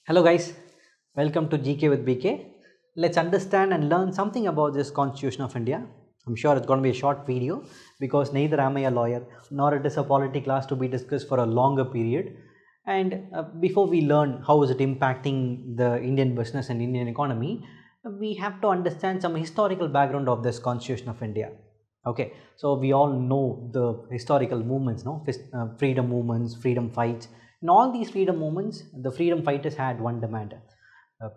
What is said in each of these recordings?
Hello guys, welcome to GK with BK. Let's understand and learn something about this Constitution of India. I'm sure it's going to be a short video because neither am I a lawyer nor it is a polity class to be discussed for a longer period. And before we learn how is it impacting the Indian business and Indian economy, we have to understand some historical background of this Constitution of India. Okay, so we all know the historical movements, no, freedom movements, freedom fights. In all these freedom movements, the freedom fighters had one demand: uh,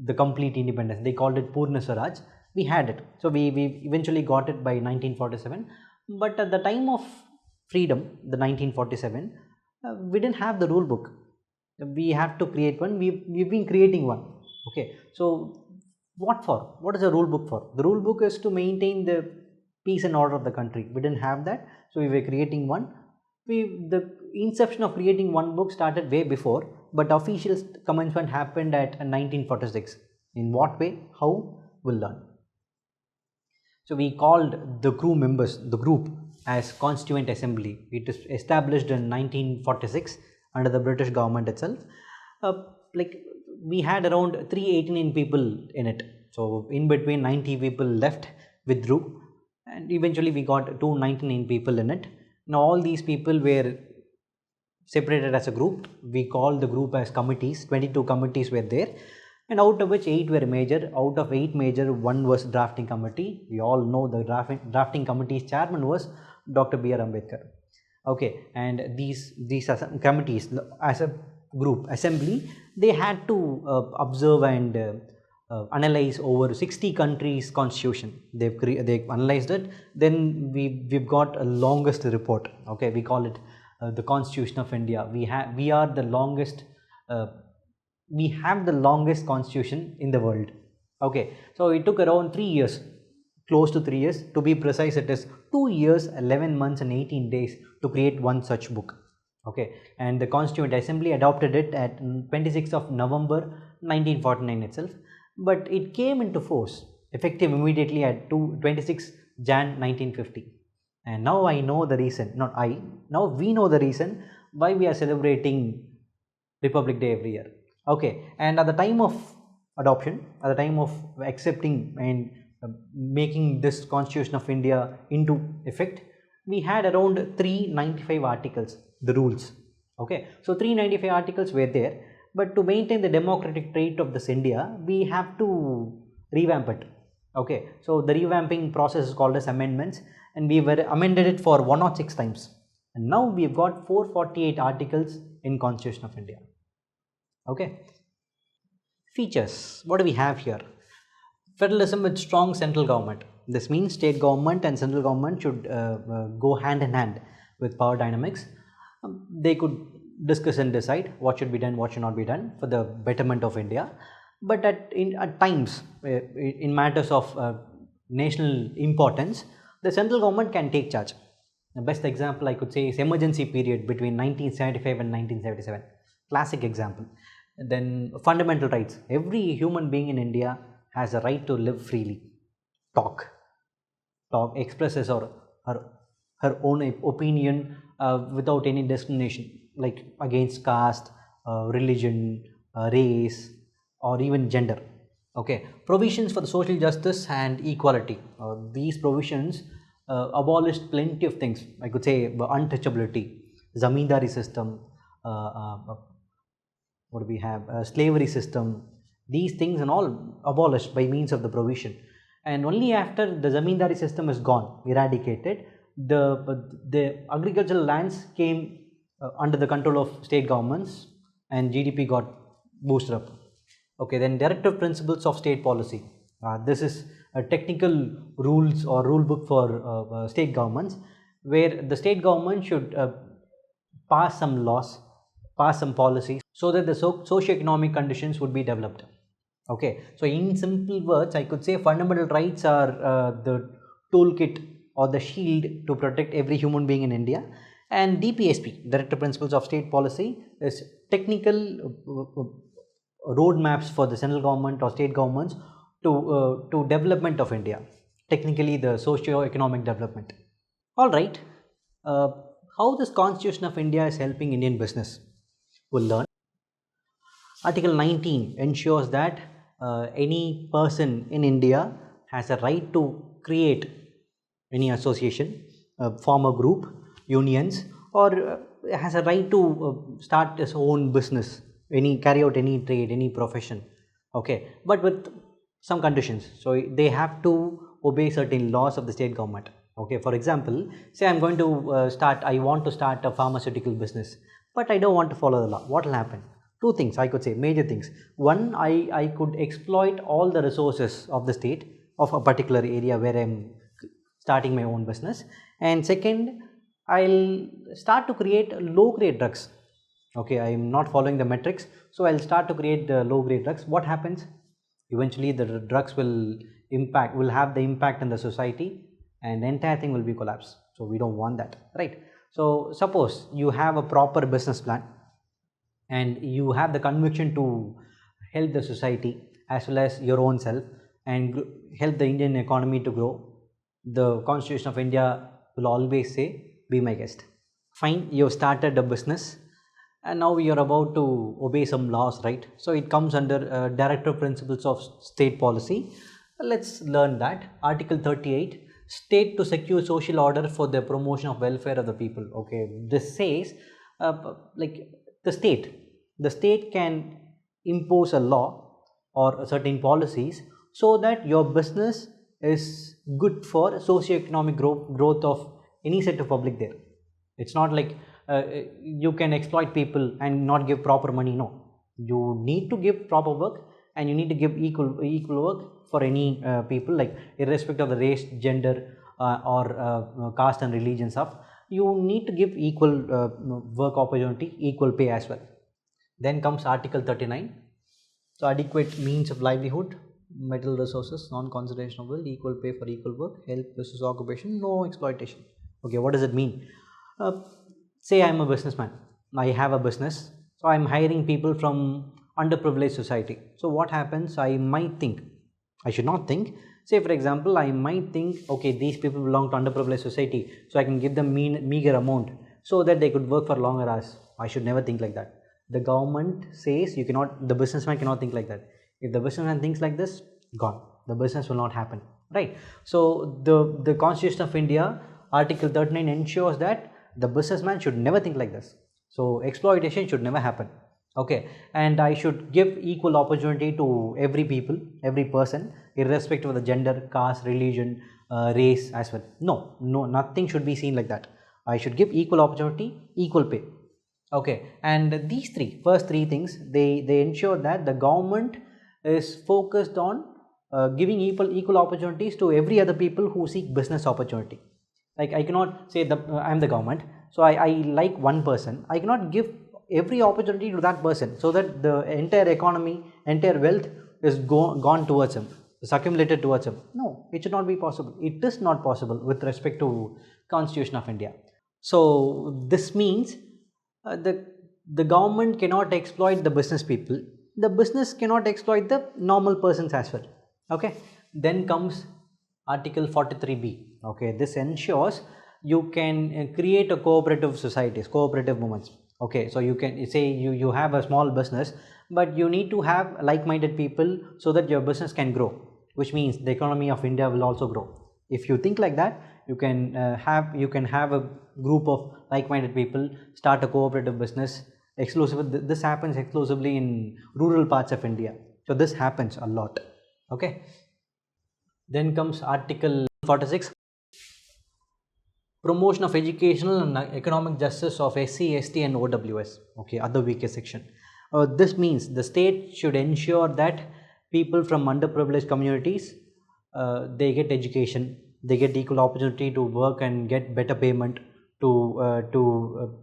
the complete independence. They called it Purna Swaraj. We had it, so we eventually got it by 1947. But at the time of freedom, the 1947, we didn't have the rule book. We have to create one. We've been creating one. Okay, so what for? What is the rule book for? The rule book is to maintain the peace and order of the country. We didn't have that, so we were creating one. The inception of creating one book started way before, but official commencement happened at 1946. In what way? How? We'll learn. So we called the crew members, the group, as Constituent Assembly. It is established in 1946 under the British government itself. Like we had around 389 people in it. So in between 90 people left, withdrew, and eventually we got 299 people in it. Now all these people were separated as a group. We called the group as committees. 22 committees were there, and out of which 8 were major. Out of 8 major, one was drafting committee. We all know the drafting committee's chairman was Dr. B.R. Ambedkar. Okay, and these committees as a group assembly, they had to observe and analyze over 60 countries constitution. They analyzed it. Then we've got a longest report. Okay, we call it the Constitution of India. We have the longest constitution in the world. Okay, so it took around 3 years, close to 3 years. To be precise, it is 2 years, 11 months and 18 days to create one such book. Okay, and the Constituent Assembly adopted it at 26th of November 1949 itself, but it came into force effective immediately at 26 Jan 1950. And now I know the reason, not I, now we know the reason why we are celebrating Republic Day every year. Okay, and at the time of adoption, at the time of accepting and making this Constitution of India into effect, we had around 395 articles, the rules. Okay, so 395 articles were there, but to maintain the democratic trait of this India, we have to revamp it. Okay, so the revamping process is called as amendments, and we were amended it for 106 times, and now we've got 448 articles in Constitution of India. Okay, features. What do we have here? Federalism with strong central government. This means state government and central government should go hand in hand with power dynamics. They could discuss and decide what should be done, what should not be done for the betterment of India. But at times, in matters of national importance, the central government can take charge. The best example I could say is emergency period between 1975 and 1977. Classic example. Then fundamental rights. Every human being in India has a right to live freely, talk, express his or her own opinion without any discrimination, like against caste, religion, race, or even gender. Okay, provisions for the social justice and equality. These provisions abolished plenty of things. I could say untouchability, zamindari system, what do we have, slavery system. These things and all abolished by means of the provision, and only after the zamindari system is gone, eradicated, the agricultural lands came under the control of state governments, and GDP got boosted up. Okay, then directive principles of state policy. This is a technical rules or rule book for state governments, where the state government should pass some laws, pass some policies, so that the socio-economic conditions would be developed. Okay, so in simple words, I could say fundamental rights are the toolkit or the shield to protect every human being in India, and DPSP, Directive Principles of State Policy, is technical roadmaps for the central government or state governments to development of India, technically the socio-economic development. All right, uh, how this Constitution of India is helping Indian business, we'll learn. Article 19 ensures that any person in India has a right to create any association, form a group, unions, or has a right to start his own business, carry out any trade, any profession. Okay, but with some conditions. So they have to obey certain laws of the state government. Okay, for example, say I'm going to I want to start a pharmaceutical business, but I don't want to follow the law. What will happen? Two things I could say, major things. One, I could exploit all the resources of the state of a particular area where I'm starting my own business. And second, I'll start to create low grade drugs. Okay, I am not following the metrics, so I'll start to create low grade drugs. What happens? Eventually the drugs will have the impact in the society, and the entire thing will be collapsed. So we don't want that, right? So suppose you have a proper business plan and you have the conviction to help the society as well as your own self and help the Indian economy to grow, the Constitution of India will always say, be my guest. Fine, you have started a business and now you are about to obey some laws, right? So it comes under directive principles of state policy. Let's learn that. Article 38, state to secure social order for the promotion of welfare of the people. Okay, this says like the state can impose a law or certain policies so that your business is good for socio-economic growth of any set of public there. It's not like you can exploit people and not give proper money. No, you need to give proper work and you need to give equal work for any people, like irrespective of the race, gender or caste and religion stuff. You need to give equal work opportunity, equal pay as well. Then comes Article 39. So adequate means of livelihood, material resources, non-consideration of will, equal pay for equal work, health, business occupation, no exploitation. Okay, what does it mean? Say I am a businessman, I have a business, so I am hiring people from underprivileged society. So what happens? I might think, I should not think, say for example, I might think, okay, these people belong to underprivileged society, so I can give them meager amount so that they could work for longer hours. I should never think like that. The government says you cannot, the businessman cannot think like that. If the businessman thinks like this, gone, the business will not happen, right? So the Constitution of India, Article 39 ensures that the businessman should never think like this. So exploitation should never happen. Okay, and I should give equal opportunity to every people, every person, irrespective of the gender, caste, religion, race as well. No, nothing should be seen like that. I should give equal opportunity, equal pay. Okay, and these first three things, they ensure that the government is focused on giving equal opportunities to every other people who seek business opportunity. Like I cannot say I am the government, so I like one person, I cannot give every opportunity to that person so that the entire economy, entire wealth is gone towards him, is accumulated towards him. No, it should not be possible. It is not possible with respect to Constitution of India. So this means the government cannot exploit the business people, the business cannot exploit the normal persons as well. Okay, then comes Article 43B. Okay, this ensures you can create a cooperative societies, cooperative movements. Okay, so you can say you have a small business, but you need to have like-minded people so that your business can grow, which means the economy of India will also grow. If you think like that, you can have a group of like-minded people, start a cooperative business. This happens exclusively in rural parts of India, so this happens a lot. Okay, then comes Article 46, promotion of educational and economic justice of SC, ST and OWS. Okay, other weaker section. This means the state should ensure that people from underprivileged communities, they get education, they get equal opportunity to work and get better payment to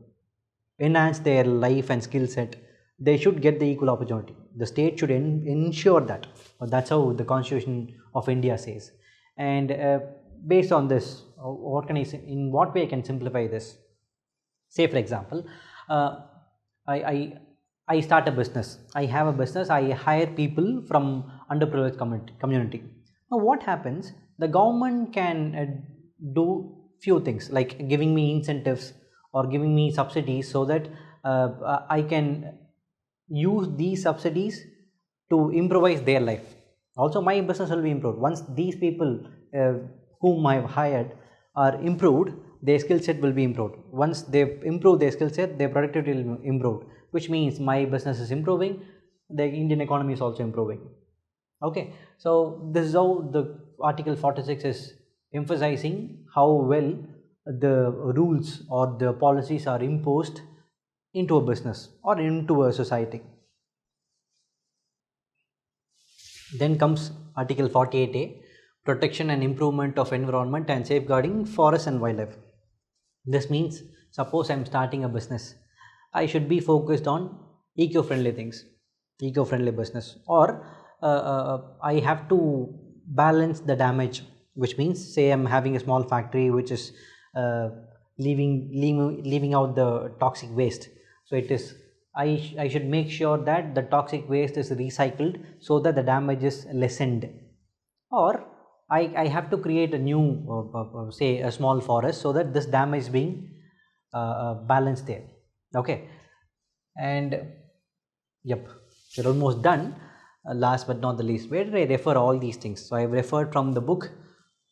enhance their life and skill set. They should get the equal opportunity. The state should ensure that. That's how the Constitution of India says. And based on this, what can I say? In what way I can simplify this? Say for example, I start a business. I have a business. I hire people from underprivileged community. Now what happens? The government can do few things like giving me incentives or giving me subsidies so that I can use these subsidies to improvise their life. Also my business will be improved. Once these people whom I have hired are improved, their skill set will be improved. Once they improve their skill set, their productivity will improve, which means my business is improving, the Indian economy is also improving. Okay, so this is how the Article 46 is emphasizing how well the rules or the policies are imposed into a business or into a society. Then comes Article 48A, protection and improvement of environment and safeguarding forests and wildlife. This means, suppose I am starting a business, I should be focused on eco-friendly things, eco-friendly business, or I have to balance the damage, which means say I am having a small factory which is leaving out the toxic waste. So it is I should make sure that the toxic waste is recycled so that the damage is lessened, or I have to create a new say a small forest so that this damage is being balanced there. Okay, and yep, we're almost done. Last but not the least, where did I refer all these things? So I have referred from the book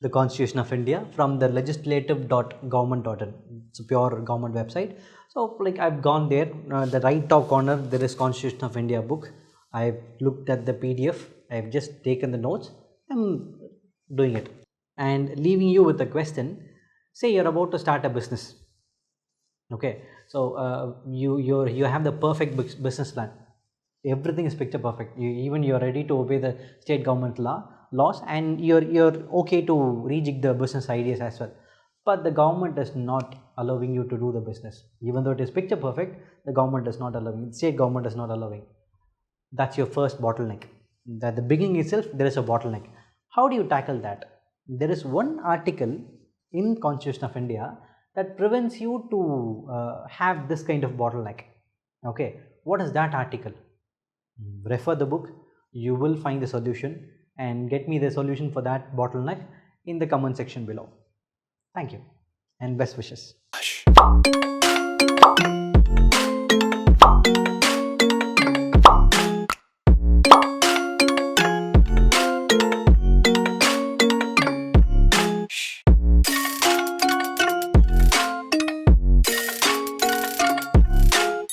The Constitution of India, from the legislative.government.in. It's a pure government website. So like I've gone there, the right top corner there is Constitution of India book. I've looked at the PDF, I've just taken the notes, I'm doing it and leaving you with a question. Say you're about to start a business. Okay, so you have the perfect business plan, everything is picture perfect, you're ready to obey the state government laws, and you're okay to rejig the business ideas as well, but the government is not allowing you to do the business. Even though it is picture perfect, the government is not allowing, the state government is not allowing. That's your first bottleneck. At the beginning itself there is a bottleneck. How do you tackle that? There is one article in Constitution of India that prevents you to have this kind of bottleneck. Okay, what is that article? Refer the book, you will find the solution, and get me the solution for that bottleneck in the comment section below. Thank you and best wishes.